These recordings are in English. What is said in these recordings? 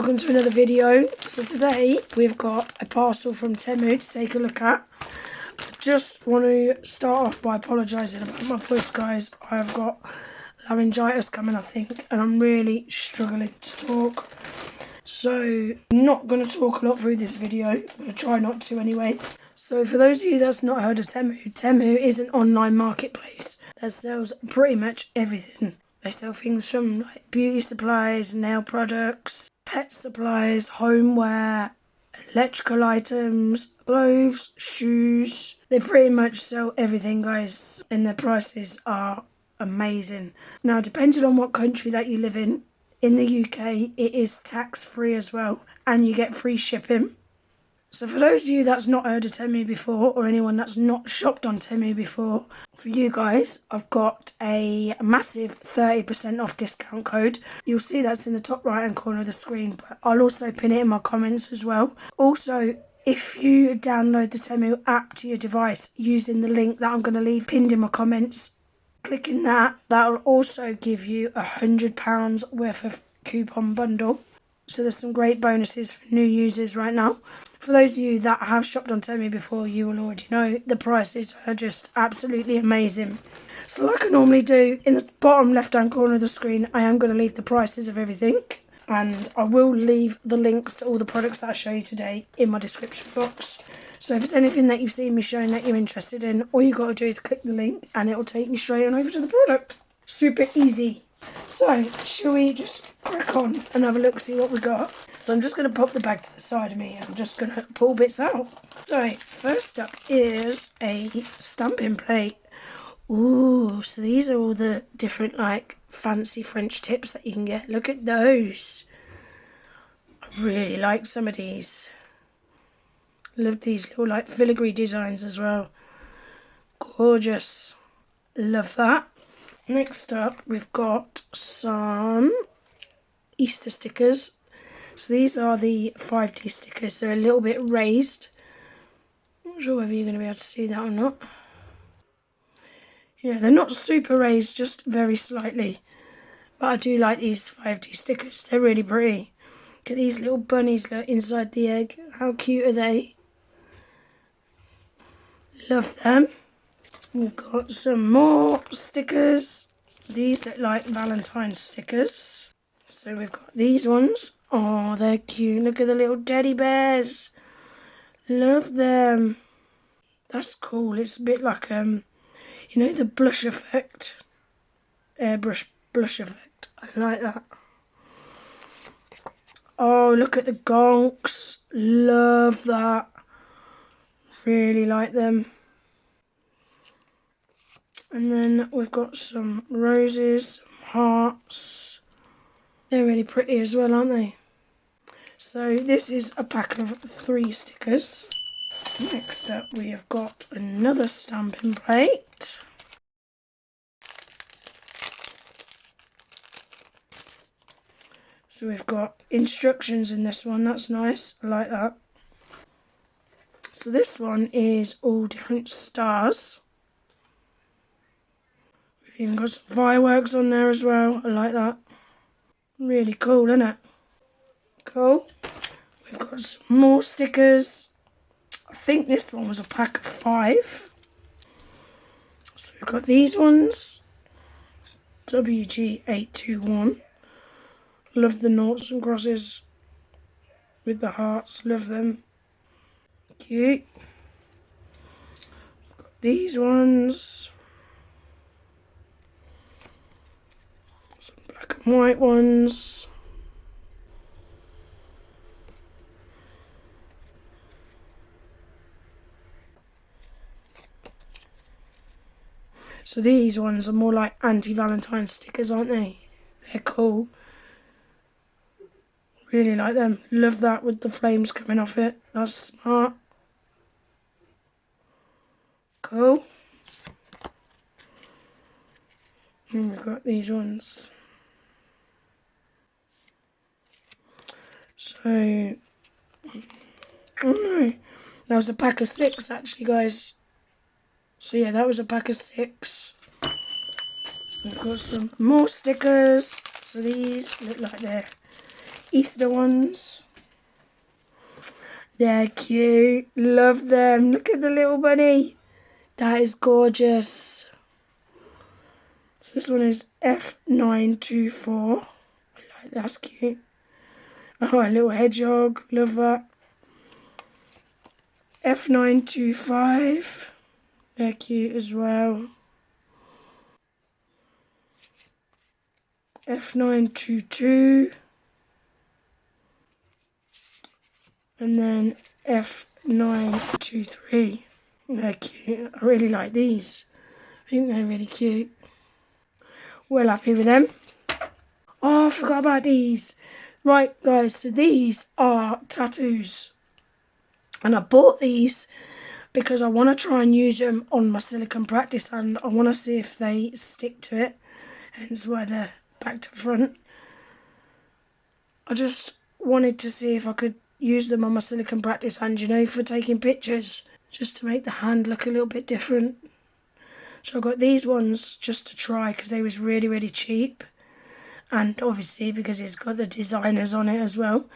welcome to another video. So today we've got a parcel from Temu to take a look at. Just want to start off by apologising about my voice, guys. I've got laryngitis coming, I think, and I'm really struggling to talk. So I'm not going to talk a lot through this video. I'm going to try not to anyway. So for those of you that's not heard of Temu, Temu is an online marketplace that sells pretty much everything. They sell things from like beauty supplies, nail products, pet supplies, homeware, electrical items, clothes, shoes. They pretty much sell everything, guys, and their prices are amazing. Now, depending on what country that you live in the UK, it is tax-free as well, and you get free shipping. So for those of you that's not heard of Temu before, or anyone that's not shopped on Temu before, for you guys, I've got a massive 30% off discount code. You'll see that's in the top right hand corner of the screen, but I'll also pin it in my comments as well. Also, if you download the Temu app to your device using the link that I'm going to leave pinned in my comments, clicking that'll also give you £100 worth of coupon bundle. So there's some great bonuses for new users right now. For those of you that have shopped on Temu before, you will already know the prices are just absolutely amazing. So like I normally do, in the bottom left hand corner of the screen, I am going to leave the prices of everything. And I will leave the links to all the products that I show you today in my description box. So if it's anything that you've seen me showing that you're interested in, all you got to do is click the link and it will take you straight on over to the product. Super easy. So, shall we just crack on and have a look, see what we got? So I'm just going to pop the bag to the side of me and I'm just going to pull bits out. So, first up is a stamping plate. Ooh, so these are all the different, like, fancy French tips that you can get. Look at those. I really like some of these. Love these little, like, filigree designs as well. Gorgeous. Love that. Next up, we've got some Easter stickers. So these are the 5D stickers. They're a little bit raised. Not sure whether you're going to be able to see that or not. Yeah, they're not super raised, just very slightly. But I do like these 5D stickers. They're really pretty. Look at these little bunnies look inside the egg. How cute are they? Love them. We've got some more stickers. These look like Valentine stickers. So we've got these ones. Oh, they're cute. Look at the little teddy bears. Love them. That's cool. It's a bit like, you know, the blush effect. Airbrush blush effect. I like that. Oh, look at the gonks. Love that. Really like them. And then we've got some roses, some hearts. They're really pretty as well, aren't they? So this is a pack of 3 stickers. Next up we have got another stamping plate. So we've got instructions in this one, that's nice, I like that. So this one is all different stars. Even got some fireworks on there as well. I like that. Really cool, isn't it? Cool. We've got some more stickers. I think this one was a pack of 5. So we've got these ones. WG821. Love the noughts and crosses with the hearts. Love them. Cute. Got these ones. Black and white ones. So these ones are more like anti-Valentine stickers, aren't they? They're cool. Really like them. Love that with the flames coming off it. That's smart. Cool. And we've got these ones. So, oh no, that was a pack of 6 actually, guys. So yeah, that was a pack of 6. We've got some more stickers. So these look like they're Easter ones. They're cute. Love them. Look at the little bunny. That is gorgeous. So this one is F924. I like that's cute. Oh, a little hedgehog. Love that. F925. They're cute as well. F922. And then F923. They're cute. I really like these. I think they're really cute. Well happy with them. Oh, I forgot about these. Right, guys, so these are tattoos. And I bought these because I want to try and use them on my silicone practice and I want to see if they stick to it. Hence why they're back to front. I just wanted to see if I could use them on my silicone practice hand, you know, for taking pictures. Just to make the hand look a little bit different. So I got these ones just to try because they was really, really cheap. And obviously because it's got the designers on it as well.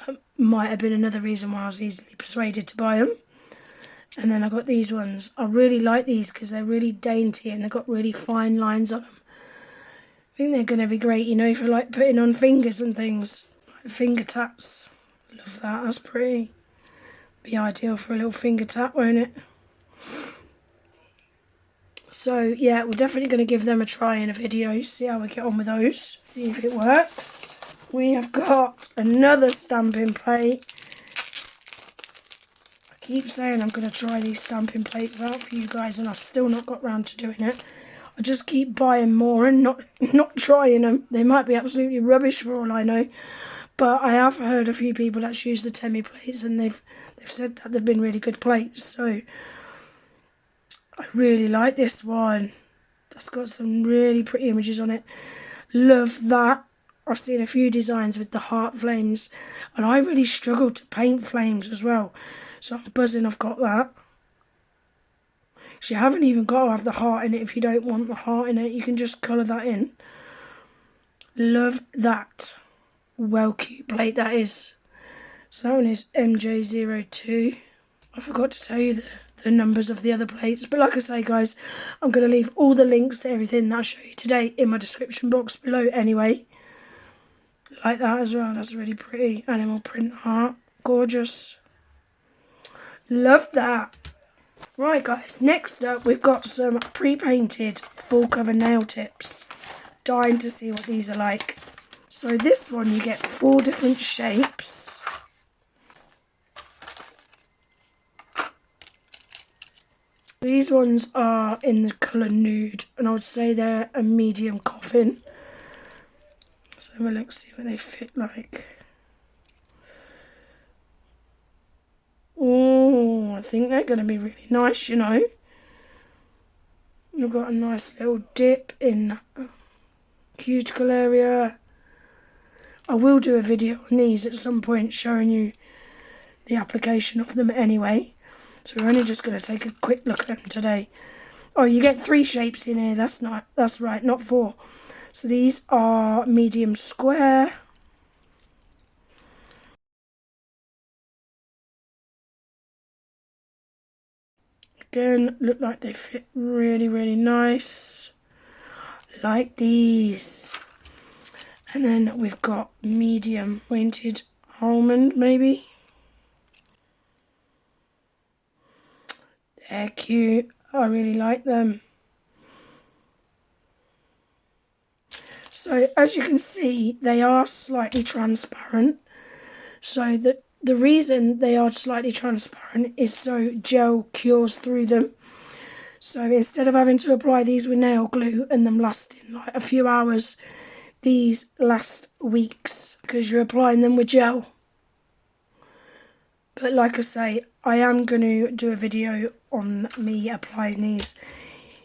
That might have been another reason why I was easily persuaded to buy them. And then I got these ones. I really like these because they're really dainty and they've got really fine lines on them. I think they're going to be great, you know, for like putting on fingers and things. Like finger taps. Love that, that's pretty. Be ideal for a little finger tap, won't it? So yeah, we're definitely going to give them a try in a video, see how we get on with those, see if it works. We have got another stamping plate. I keep saying I'm going to try these stamping plates out for you guys and I've still not got round to doing it. I just keep buying more and not trying them. They might be absolutely rubbish for all I know. But I have heard a few people that use the Temu plates and they've said that they've been really good plates. So I really like this one. That's got some really pretty images on it. Love that. I've seen a few designs with the heart flames and I really struggle to paint flames as well. So I'm buzzing I've got that. So you haven't even got to have the heart in it if you don't want the heart in it. You can just colour that in. Love that. Well cute plate that is. So that one is MJ02. I forgot to tell you the numbers of the other plates. But like I say, guys, I'm going to leave all the links to everything that I show you today in my description box below anyway. Like that as well. That's really pretty. Animal print heart. Gorgeous. Love that. Right, guys. Next up, we've got some pre-painted full cover nail tips. Dying to see what these are like. So this one, you get 4 different shapes. These ones are in the colour nude, and I would say they're a medium coffin. So have a look, see what they fit like. Oh, I think they're going to be really nice, you know. We've got a nice little dip in the cuticle area. I will do a video on these at some point showing you the application of them anyway. So we're only just going to take a quick look at them today. Oh, you get 3 shapes in here. That's right, not 4. So these are medium square. Again, look like they fit really, really nice. Like these. And then we've got medium pointed almond, maybe. They're cute. I really like them. So as you can see, they are slightly transparent. So the reason they are slightly transparent is so gel cures through them. So instead of having to apply these with nail glue and them lasting like a few hours, these last weeks because you're applying them with gel. But like I say, I am going to do a video on me applying these.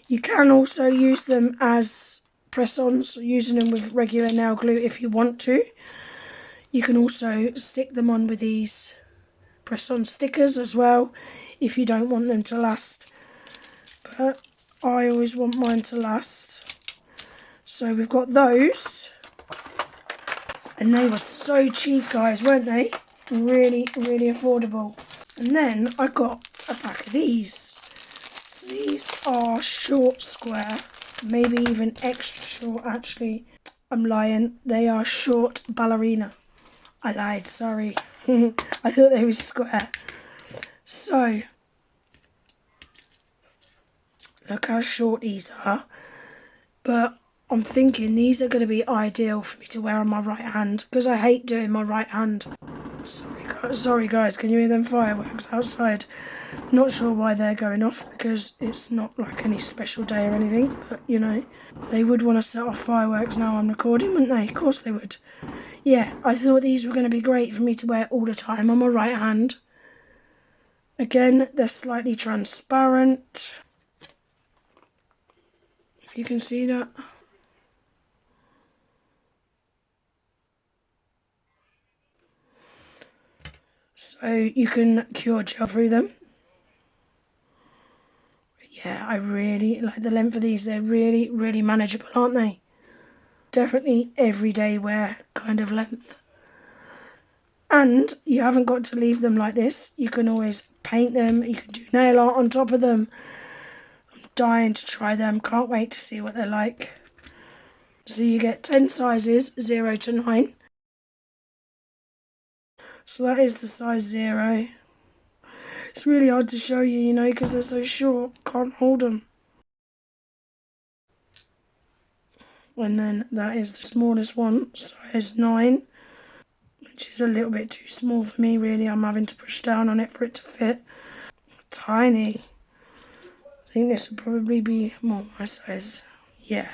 You can also use them as press-ons, using them with regular nail glue if you want to. You can also stick them on with these press-on stickers as well if you don't want them to last. But I always want mine to last. So we've got those. And they were so cheap, guys, weren't they? Really, really affordable. And then I got a pack of these. So these are short square, maybe even extra short, actually. I'm lying. They are short ballerina. I lied, sorry. I thought they were square. So, look how short these are. But I'm thinking these are going to be ideal for me to wear on my right hand, because I hate doing my right hand. Sorry guys, can you hear them fireworks outside? Not sure why they're going off, because it's not like any special day or anything, but you know, they would want to set off fireworks now I'm recording, wouldn't they? Of course they would. Yeah, I thought these were going to be great for me to wear all the time on my right hand. Again, they're slightly transparent, if you can see that. So you can cure gel through them. Yeah, I really like the length of these. They're really, really manageable, aren't they? Definitely everyday wear kind of length. And you haven't got to leave them like this. You can always paint them. You can do nail art on top of them. I'm dying to try them. Can't wait to see what they're like. So you get 10 sizes, 0 to 9. So that is the size 0. It's really hard to show you, you know, because they're so short. Can't hold them. And then that is the smallest one, size 9. Which is a little bit too small for me, really. I'm having to push down on it for it to fit. Tiny. I think this would probably be more my size. Yeah.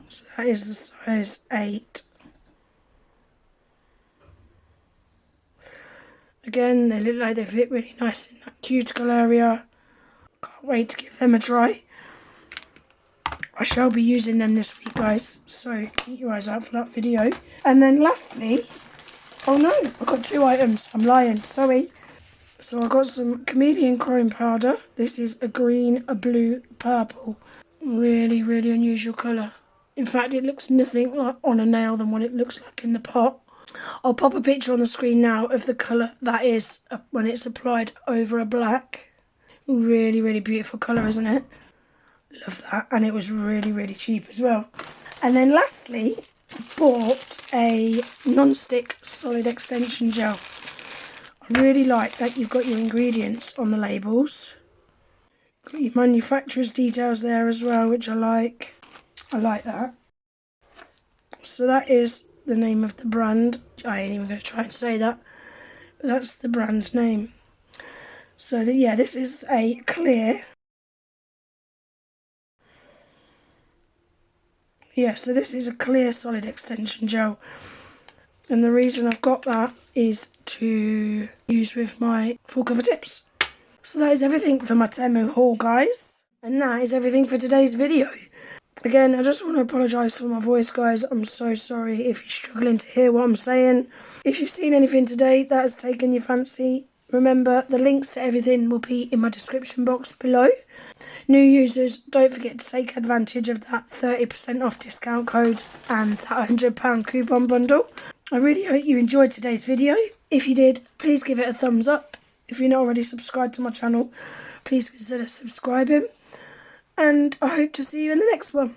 So that is the size 8. Again, they look like they fit really nice in that cuticle area. Can't wait to give them a try. I shall be using them this week, guys, so keep your eyes out for that video. And then lastly, oh no, I've got 2 items. I'm lying, sorry. So I got some Chameleon chrome powder. This is a green, a blue, purple. Really, really unusual colour. In fact, it looks nothing like on a nail than what it looks like in the pot. I'll pop a picture on the screen now of the colour that is when it's applied over a black. Really, really beautiful colour, isn't it? Love that. And it was really, really cheap as well. And then lastly, bought a non-stick solid extension gel. I really like that you've got your ingredients on the labels. Got your manufacturer's details there as well, which I like. I like that. So that is the name of the brand. I ain't even going to try and say that, but that's the brand name. So yeah, this is a clear. Yeah, so this is a clear solid extension gel. And the reason I've got that is to use with my full cover tips. So that is everything for my Temu haul, guys. And that is everything for today's video. Again, I just want to apologise for my voice, guys. I'm so sorry if you're struggling to hear what I'm saying. If you've seen anything today that has taken your fancy, remember the links to everything will be in my description box below. New users, don't forget to take advantage of that 30% off discount code and that £100 coupon bundle. I really hope you enjoyed today's video. If you did, please give it a thumbs up. If you're not already subscribed to my channel, please consider subscribing. And I hope to see you in the next one.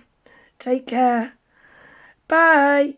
Take care. Bye.